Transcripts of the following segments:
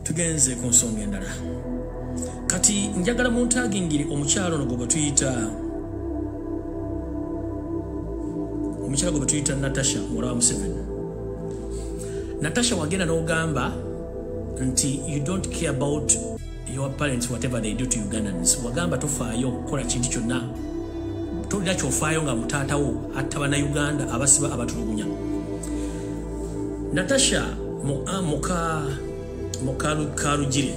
tugenze ku nsonga endala. Kati njagala muntagingire omukyalo ono gwe tuyita Natasha muwala wa Museveni. Natasha wagenda n'ogamba nti you don't care about your parents whatever they do to Ugandans. Wagamba tofaayo kukola kintu kyonna. Tolina kyofaayo nga mutaatawo atta bannayuganda abasiba abatulugunya. Natasha mukalugire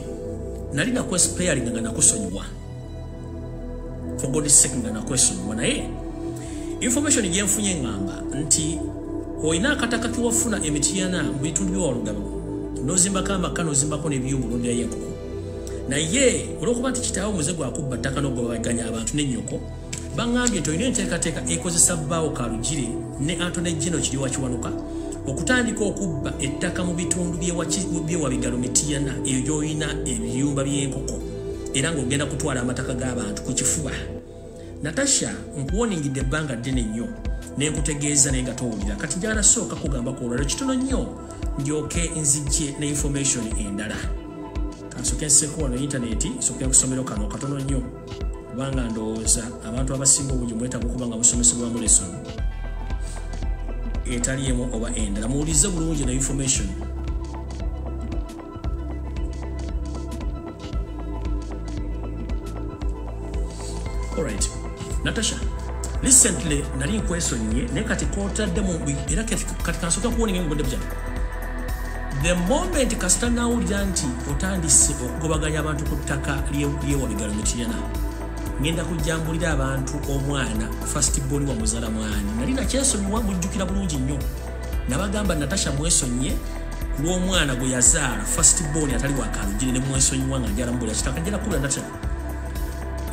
nali nakwesipeyalinga nga nakusonyiwa. For God's sake nga nakwesonyiwa naye information gyenfunye ngamba nti oyina akataka kiwafuna emitiyana mu bitundu by'Olugabo nozimbako amaka nozimbako n'ebiyumbu n'ondirayo enkoko. Naye olw'okuba nti kitaawo muze gwakubba ttaka n'ogwabaganya abantu n'ennyoko bangambye nti olina enteekateeka ekozesa bbaawo Kalugire ne Anthony Gino Kiriwa Kiwanuka okutandika okubba ettaka mu bitundu by'ewabigalo mitiyana eyo gy'olina ebiyumba by'enkoko era ng'ogenda kutwala amataka g'abantu ku kifuba. Natasha nkuwoningidde ebbanga ddene nnyo nenkutegeeza naye nga towulira. Kati njagala sooka kugamba ku olwaliro kitono nnyo ndyoke nzijje ne information endala. Kansooke nseko wano intaneti nsooke kusomero kano katono nnyo kubanga ndowooza abantu abasinga obungi mwetaaga okuba nga musomesebwamu lesson etali emu oba endala. Muwulize bulungi na information. Alright. Natasha, recently nali nkwesonye naye kati kootaddemu era kati kansooka kuwoninga engudde bujja. The moment kasita nawulira nti otandise okugobaganya abantu ku ttaka ly'ewabigalo mitiyana ngenda kujjambulira abantu omwana first born wa muzaala mwani. Nali nakyesonyiwa mujjukira bulungi nnyo. Nabagamba Natasha mwesonye lw'omwana gwe yazaala first born atali wa Kalugire ne mwesonyiwa nga njala mbulira kitaka njala kubula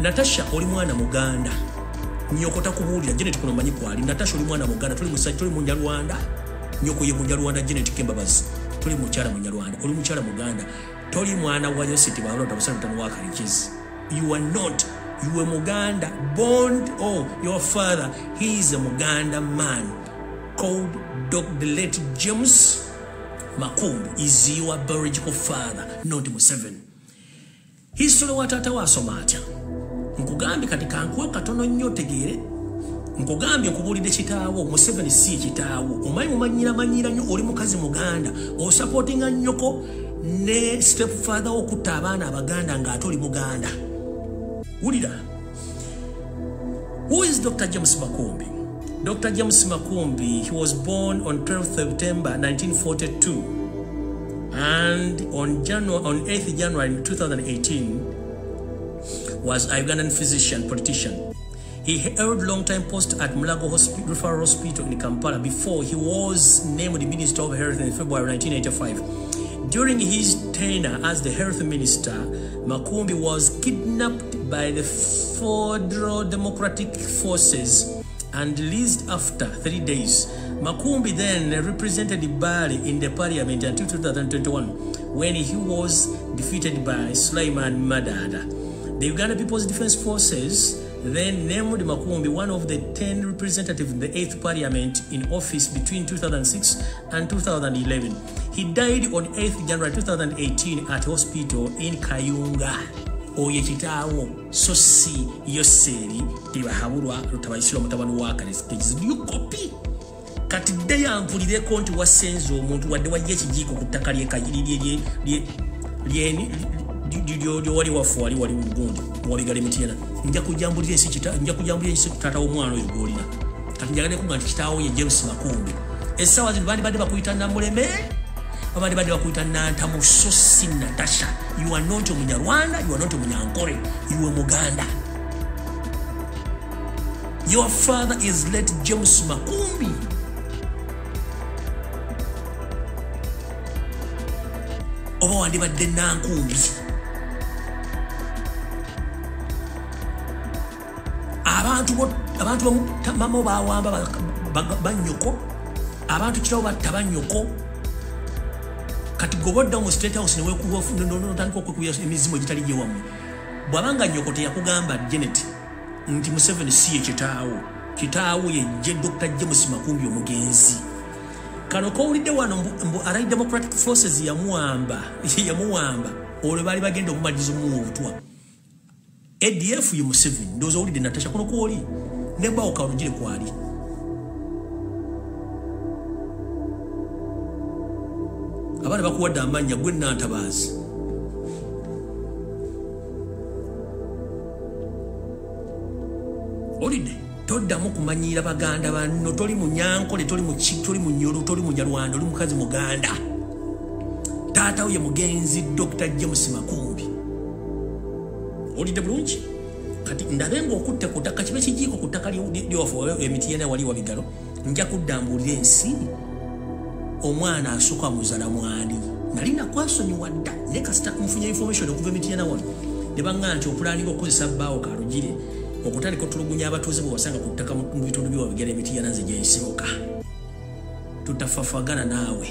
Natasha oli mwana Muganda. Nyoko takubuulira Janet kuno manyi kwali. Natasha oli mwana Muganda, tuli musajja tuli Munyarwanda. Nyoko ye Munyarwanda Janet Kembabazi. Tuli mukyala Munyarwanda, oli mukyala Muganda. Toli mwana wa Yositi balota busana tanu wa Kalikizi. You are not. You are Muganda born. Oh, your father, he is a Muganda man called Dr. Late James Makumbi is your biological father, not Museveni. History wa tata wa Somalia. Nkugambye kati kankuwe katono nnyo tegeere. Nkugambye nkubulidde kitaawo Museveni si kitaawo. Omanyi mumanyira nnyo oli mukazi Muganda. Osupportinga nnyoko ne stepfather okutta abaana Abaganda ng'ate oli Muganda. Wulira. Who is Dr. James Makumbi? Dr. James Makumbi, he was born on 12th September 1942 and on 8th January 2018 was a Ugandan physician, politician. He held long-time post at Mulago Referral Hospital in Kampala before he was named the Minister of Health in February 1985. During his tenure as the Health Minister, Makumbi was kidnapped by the Federal Democratic Forces and released after 3 days. Makumbi then represented Bali in the parliament until 2021 when he was defeated by Sulaiman Madada. The Uganda People's Defense Forces then named Makumbi one of the 10 representatives in the 8th Parliament in office between 2006 and 2011. He died on 8th January 2018 at a hospital in Kayunga. Oye kitaawo sosi yoseri tibahabulwa lutabayisiro mutabani wa Kalisikizi. You copy. Kati dde yampulireko nti wasenze omuntu wadde wajja ekijiiko ku ttaka lyekayiri wali wafu wali Bugundi wabigala emitiyana. Nja kujambulira ensi taata w'omwana oyo gw'olina. Kati njagala kuga nti kitaawo ye James Makumbi. Essaawa zino badde bakuyita Namuleme abandi badde bakuyita Nantamu sosi Natasha. You are not Munyarwanda, you are not Munyankore, you are Muganda. Your father is late James Makumbi. Oba wandi badde Nankumbi. Abantu mama bawamba banyoko. Abantu kirawo batta banyoko. Kati gobodda mu State House newe kuwafu notandika okukuya emizimo gitali gye wamu. Bwabanga nyoko teyakugamba Janet nti Museveni si ye kitaawo. Kitaawo ye Dr. James Makumbi omugenzi. kano kowulidde wano mbu Allied Democratic Forces yamuwamba olwo baali bagenda omumaliriza omuwa obutwa ADF ye Museveni ndowooza owulidde Natasha kuno kwoli ne Bawo Kalugire kwali abaana bakuwadde amannya gwe Nantabaazi olidde toddamu kumanyira baganda banno toli mu Nyankole toli mu Ki toli mu Nyoro toli mu Nyarwanda oli mukazi muganda taata ye mugenzi Dr. James Makumbi olidde bulungi kati ndabenga okutte ku ttaka kibe kijiiko ku ttaka lyofu emiti yena wali wabigalo nja kuddambulira ensi omwana asooka muzala mwali nali nakwasonyiwa dda ne kasita nfunye information okuva emiti yena wano ne baŋŋamba nti opulaninga okukozesa Bawo Kalugire okutandika otulugunya abatuuze bwe wasanga ku ttaka mu bitundu byewabigala emiti yena nze gyensibuka tutafafagana naawe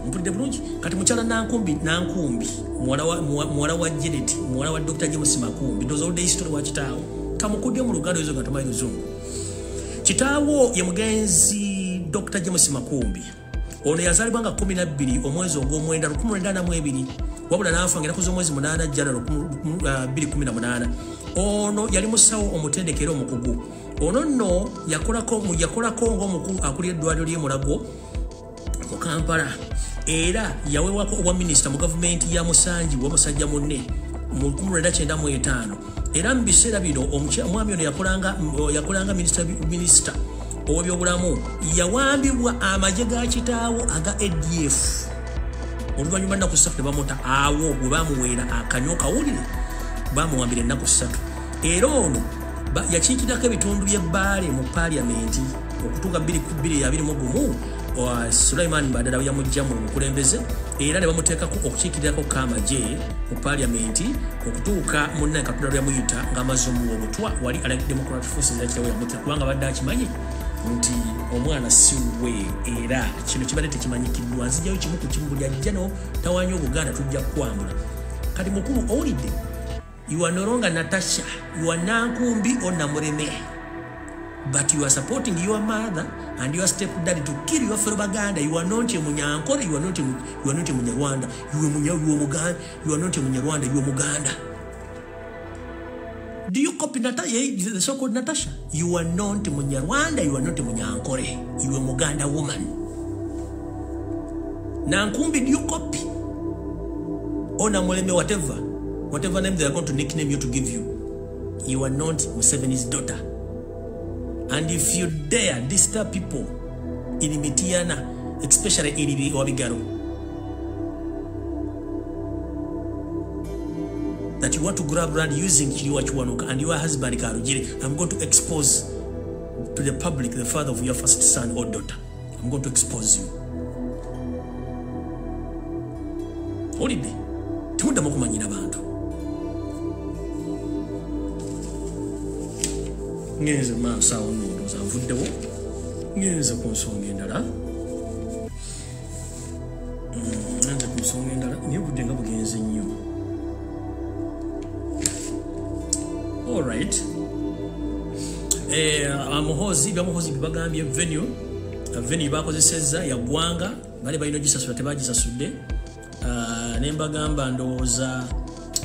mpulidde bulungi kati mukyala nankumbi muwala wa Janet muwala wa Dr. James Makumbi ndowooza oludde history wa kitaawo kamukuddye mu luganda ezo nga tomanyi luzungu kitaawo ye mugenzi Dr. James Makumbi ono yazaalibwa nga 12 omwezi ogw'omwenda 1942 wabula n'afa ng'ennaku omwezi 8 Jjala 2018 ono yali musawo omutendekero omukugu ono nno yakolako ng'omukulu akulira eddwaliro ly'e Mulago mu Kampala era yawewako obwa minisita mu gavumenti ya Musanji wa musajja munne mu 1995 era mu biseera bino omwami ono yakolanga minisita ow'ebyobulamu yawambibwa amagye ga kitaawo aga ADF oluvannyuma ennaku 3 ne bamuta awo bwe bamuweera akanyo kawulire bamuwambira ennaku 3 era ono yakiikirako ebitundu by'ebbaale mu paliamenti okutuuka 2021 Sulaiman Mbadala yamujja mu bukulembeze era ne bamuteekako okukiikirirako k'amagye mu paliamenti okutuuka munnaye Katonda yamuyita ng'amaze omuwa obutwa wali Allied Democratic Forces yakirawo yamutta kubanga badde akimanyi nti omwana si we era kino kibadde tekimanyikiddwa nzijjayo kimu ku kimu buli ajja no tawanya Obuganda tujja kukwambula kati mukulu owulidde you are no longer Natasha you are Nankumbi or Namureme but you are supporting your mother and your stepdad to kill your fellow Baganda. You are not a Munyankore, you are not a Munyarwanda, you are Muganda, you are not a Munyarwanda, you are Muganda. Do you copy Natasha, the so-called Natasha? You are not a Munyarwanda, you are not a Munyankore, you are Muganda woman. Nankumbi, do you copy? Or Namuleme, whatever name they are going to nickname you to give you. You are not Museveni's daughter. And if you dare disturb people in Mitiana, especially in Wabigaro, that you want to grab around using Chiwachuanuka and your husband Karujiri, I'm going to expose to the public the father of your first son or daughter. I'm going to expose you. Holiday. Timunda mokumanyina bantu. Ngenze maaso awo ndowooza nvuddewo ngenze ku nsonga endala naye obudde nga bugenze nnyo alright byamuhozi bebagambye venue bakozesezza yaggwanga bali balina ogisasula tebagisasudde nembagamba ndowooza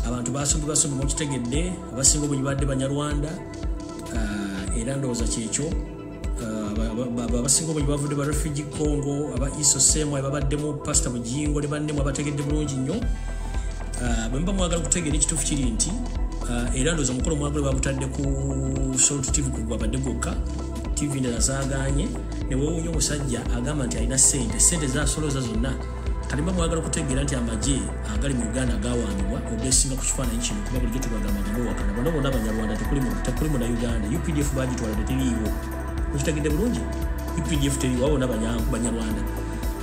abantu basumba mukitegedde abasinga obungi badde Banyarwanda era ndowooza kyekyo abasinga obungi bavudde ba refugee Congo aba Isosemo babaddemu Pastor Mujingo ne bannemu abategedde bulungi nnyo bwe muba mwagala okutegeera ekituufu kiri nti era ndowooza omukolo mwagala babutadde ku Salt TV gwabadde gwokka TV endala zaaganye ne weewuunya omusajja agamba nti alina sente zasoloza zonna kati mba mwagala okutegeera nti amagye agali mu Uganda agawambibwa ogesinga ku kifaananyi kino kuba bulijjo tubagamba wakana bano bonna Abanyarwanda tekuli mu na Uganda UPDF bagitwala teriiwo mukitegedde bulungi UPDF teriiwo abo Banyarwanda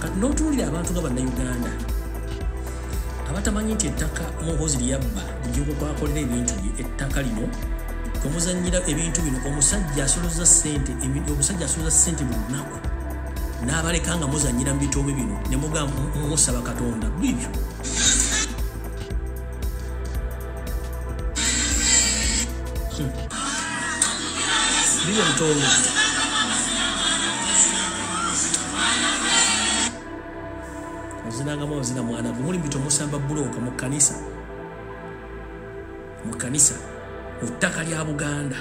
kati n'otuwulira abantu nga bannayuganda abatamanyi nti ettaka Muhoozi lyabba bulijjo kwakolera ebintu ettaka lino kwemuzannyira ebintu bino omusajja asoloza ssente buli lunaku n'abaleka nga muzannyira mu bitoobe bino ne mugamba musaba Katonda bibyo bibyo bitoobe ozinangamu ozina mwana gwe muli mbito musamba buloka mu kanisa mu ttaka lya Buganda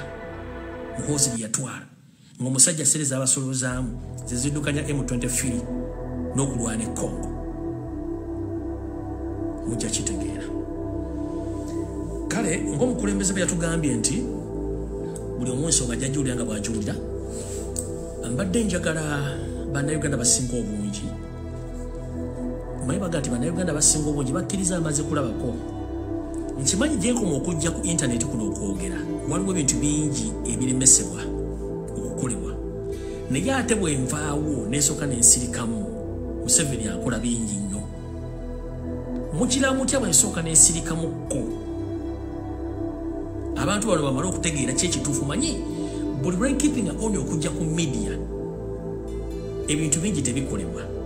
muhoozi lye yatwala ng'omusajja sereza abasolozaamu zeziddukanya M23 n'okulwana e Congo mujja kitegeera kale ng'omukulembeze bwe yatugambye nti buli omunsi nga jjajja nga bw'ajulira mbadde njagala bannayuganda basinga obungi omanyi baga nti bannayuganda basinga obungi bakkiriza amaze kulabako nkimanyi gyenkoma okujja ku intaneti kuno okwogera waliwo ebintu bingi ebiremesebwa okukolebwa naye ate bwenvaawo nesooka nensirikamu Museveni akola bingi nnyo mukira mutya bwensooka nensirikamukko abantu bano bamale okutegeera kyekituufu manyi buli lwenkipinga oni okujja ku media ebintu bingi tebikolebwa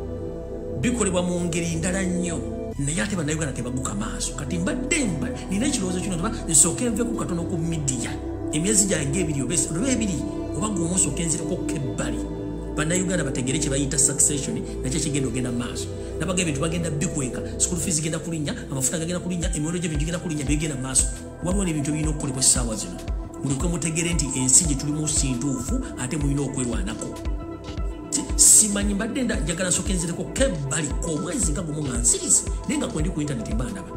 bikolebwa mu ngeri ndala nnyo naye ate bannayuganda tebaguka maaso kati mbadde nina ekirowoozo kino nti nsooka enveku katono ku media emyezi gyange ebiri oba ebiri oba gwe omunsi okenzireko kebbali bannayuganda bategere kye bayita succession nakyo kigenda ogenda maaso nabaga ebintu bagenda bikweka school fees genda kulinnya amafuta gagenda kulinnya emiwendo gy'ebintu gigenda kulinnya bigenda maaso waliwo n'ebintu ebirina okukolebwa essaawa zino muleke mutegere nti ensi gye tulimu sintuufu ate mulina okwerwanako simanyi mbadde njagala nsooka enzireko kebbaliko omwezi nga gumu nga nsirize naye nga kwendi ku intaneti mbandaba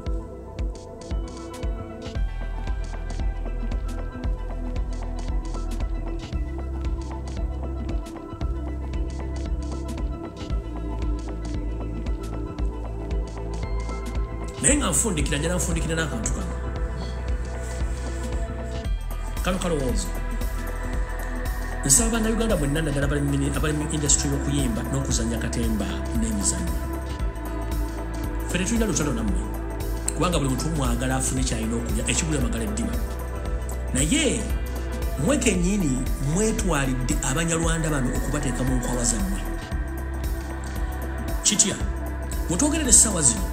naye nga nfundikira njala nfundikira n'akantu kano kalowooza nsaba bannayuganda mwenna naddala abali mu industry y'okuyimba n'okuzannya katemba n'emizannyo ffe tetulina lutalo nammwe kubanga buli muntu mwagala afune kyalina okulya ekigula magala eddiba naye mwe kennyini mwetwalidde abanyarwanda bano okubateeka mu nkwawa zammwe kitya wetwogerera essaawa zino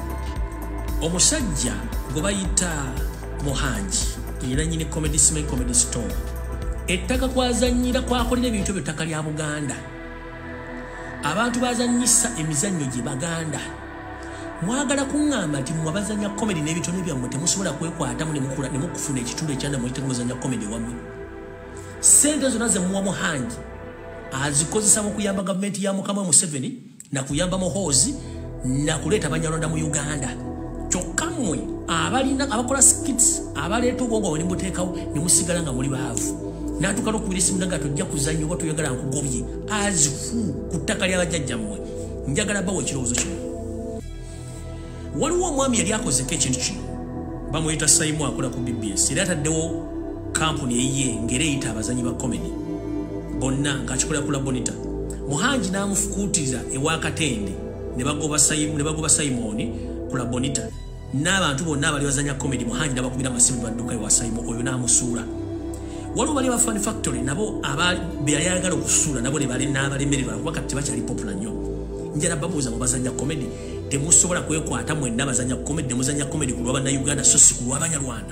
omusajja gwe bayita Muhanji era nyini comedy store ettaka kwazannyira kwakolera ebintu ebyo ttaka lya Buganda abantu bazannyisa emizannyo gye Baganda mwagala kuŋŋamba nti mwe abazannya comedy n'ebitone byammwe temusobola kwekwatamu ne mukufuna ekitundu ekyanda mwite muzannya comedy wammwe sente zonna ze muwa Muhanji azikozesa mu kuyamba gavumenti ya Mukama Museveni na kuyamba muhoozi na kuleeta banyarwanda mu Uganda kyokka mmwe abakola skits abaleeta obwongo bwe nimuteekawo ne musigala nga muli baavu n'atuuka n'okubira essimu nga tojja kuzannya oba toyagala nkugobye azifu ku ttaka ly'abajjajjammwe njagala bawa ekirowoozo kino waliwo omwami yali akozeko ekintu kino bamuyita Saimu akola ku BBS era ataddewo kampuni eyiye ng'era eyita abazanyi ba comedy bonna ng'akikolera ku Labonita Muhanji n'amufukuutiriza ewa Katende ne bagoba Simoni ku Labonita n'abantu bonna abali bazanya comedy Muhanji n'abakubira amasimu badduka ewa Simoni oyo n'amusuula waliwo bali ba Fun Factory nabo yali ayagala okusuula nabo ne bali n'abalemererwa kuba kati tebakyali popular nnyo njala babuuza mu bazanya comedy temusobola kwekwata mwenna bazanya comedy ne muzanya comedy ku lw'Abannayuganda so si ku lw'Abanyarwanda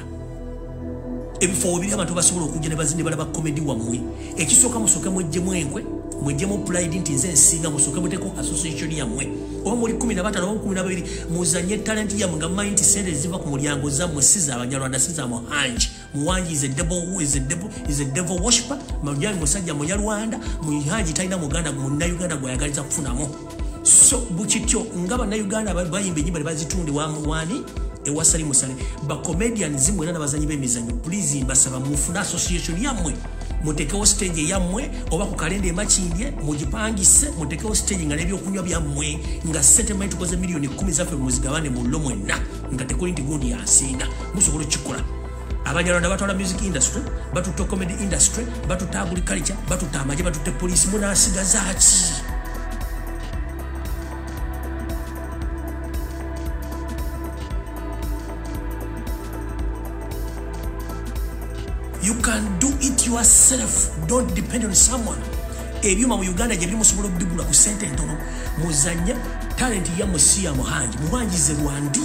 ebifo bibiri abantu basobola okujja ne bazindi balaba comedy wammwe ekisooka musooke mwejjemu enkwe mwejjemu pride nti nze nsinga musooke muteeko association yammwe oba muli 15 oba 12 muzanye talent yammwe nga mumanyi nti sente ziva ku mulyango zammwe si za Abanyarwanda si za Muhanji Muhanji is a devil worshipper Muhanji musajja Munyarwanda Muhanji talina Muganda Munnayuganda gwayagaliza kufunamu so bukityo nga Bannayuganda bayimba ennyimba ne bazitunde wani ewasali musale ba comedian zimwe n'abazanyi b'emizannyo please mbasaba mufuna association yammwe mutekewo stage yammwe oba ku kalenda emakindye mugipangise mutekewo stage nga n'ebyokunywa byammwe nga sente mwe tukoze milioni 10 zaffe muzigabane mu llo mwenna nga tekuli nti gundi yasinga musobola okikola Abanyarwanda batwala music industry batutte comedy industry batutte agriculture batutte amagye batutte police munasigaza ki You can do it yourself. Don't depend on someone. Ebyuma mu Uganda gye biri musobola okubigula ku sente entono muzanya talent ya Musia Muhanji. Muhanji is a Rwandi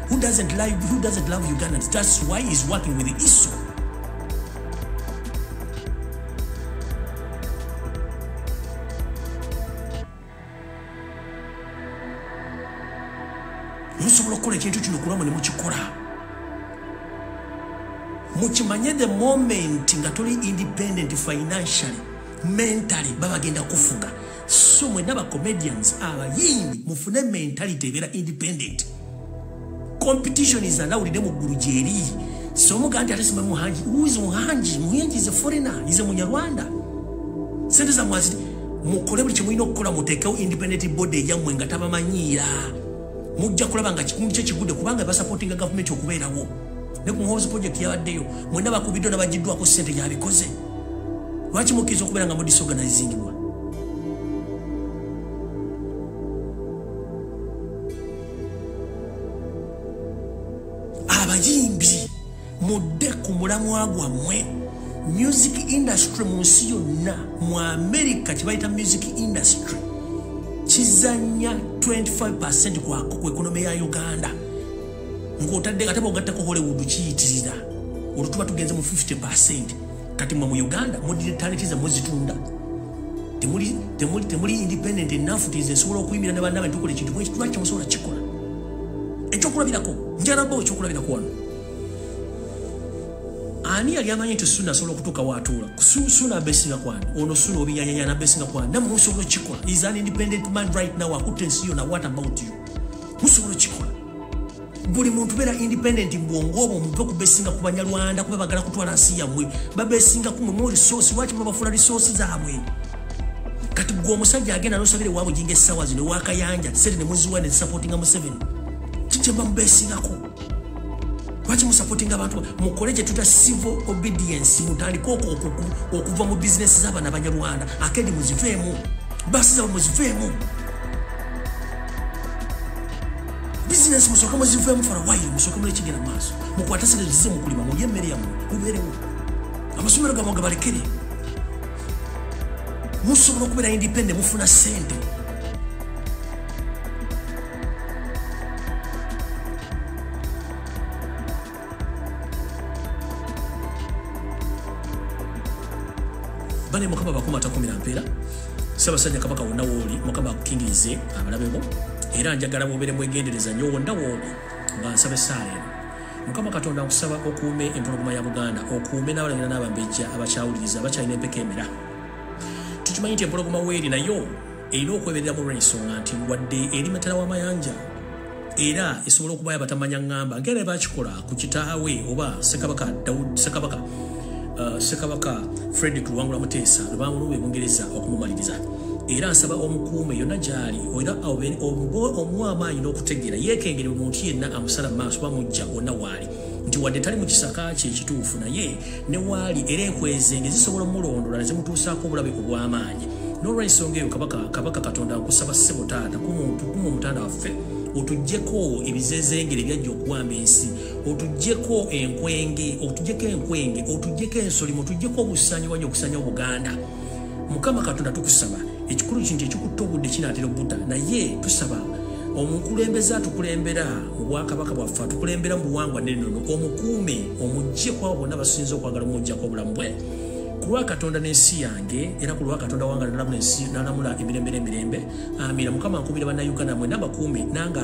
who doesn't love Ugandans. That's why he's working with the ISO. musobola okukola ekintu kino kulwamu ne mukikola mukimanye the moment nga toli independent financially mentally babagenda kufuga so mwena ba comedians abayimbi mufune mentality ebeera independent competition is allowed mu ggulu gyeri so muganti ate simba muhanji uizo muhanji is a foreigner is a munyarwanda sente za mwazi mukole buli kimulina okukola muteekewo independent body yammwe nga tabamanyiira mujja kulaba nga kikundi kye kigudde kubanga basupportinga government okubeerawo ne ku Muhoozi project yabaddeyo mwena bakubiddwa n'abagiddwako ssente gyabikoze lwaki mukkiriza okubeera nga mu disorganizingibwa abayimbi mudde ku mulamwa gwammwe music industry mu nsi yonna mu America kibayita music industry kizanya 25% ku ekonomi ya Uganda ng'otadde kataba ogattako Hollywood kiyitirira olwo tuba tugenze mu 50% kati mwe mu Uganda mudire talenti zammwe zitunda temuli independent enough tize nsobola okuyimira ne bannabe ntukola ekintu bwe lwaki musobola kikola ekyokulabirako njalabo ekyokulabirako wano ani yali amanyi nti Suna asobola okutuuka waatuula Suna abesinga kwani ono Suna obinyanyanya abesinga kwani namwe musobola kikola is an independent man right now akutte ensi yonna what about you musobola kikola buli muntu beera independent mbwongobo muve kubesinga ku Banyarwanda kuba bagala kutwala nsi yammwe babesinga kumwe mu resource lwaki babafuula resource zaabwe kati gwe omusajja agenda n'osabire waabwe jinga essaawa zino wakayanja sente ne muziwa ne supportinga Museveni kikyemba mubesingako lwaki musupportinga abantu mukole gye tuta civil obedience mutandika okuva mu business z'abaana Banyarwanda akendi muziveemu basi zaabwe muziveemu business musoka muziveemu for a while musoka mulekigenda maaso mukwata sente zize mukulima mulye emmere yammwe mubeerewo amasomero gammwe gabalekere musobola okubeera independent mufuna sente bane mukama bakumata kumira mpeera Ssaabasajja Kabaka wonna wooli mukama akukingirize abalabebo era njagala mubeere mwegendereza nnyo wonna wooli nga nsaba essaala eno mukama Katonda nkusaba okuume empologoma ya Buganda okuume n'abalangira n'abambejja abakyawuliriza abakyalina empeka emera tukimanyi nti empologoma weeri nayo erina okweberera mu lw'ensonga nti wadde eri matala w'amayanja era esobola okubayo abatamanya ŋŋamba ngera bakikola ku kitaawe oba Sekabaka Frederick Luwangula Muteesa lubamulube Bungereza okumumaliriza era nsaba omukuume yonna gyali era omwamaanyi n'okutegeera yeekengere omuntu yenna amusala maaso bamujja wonna waali nti wadde tali mu kisaka kye ekituufu naye ne waali era enkwezenge zisobola omulondola ne zimutuusaako obulabe obw'amaanyi n'olw'ensonga eyo kabaka Katonda nkusaba ssebo Taata kuma omutanda waffe otuggyeko ebizezengere ebyajja okuwamba ensi otuggyeko enkwenge otuggyeko ensoli otuggyeko obusaanyiwanyi okusanya Obuganda Mukama Katonda tukusaba ekikulu kintu ekikutta obudde kinaatera obutta naye tusaba omukulembeze atukulembera mu bwakabaka bwaffe atukulembera mu buwangwa n'ennono omukuume omuggyeko abo bonna basinza okwagala omuggyako obulamu bwe ku lwa Katonda n'ensi yange era ku lwa Katonda wange n'alamula emirembe n'emirembe amina Mukama nkubira bannayuganda mwe n'abakuume nanga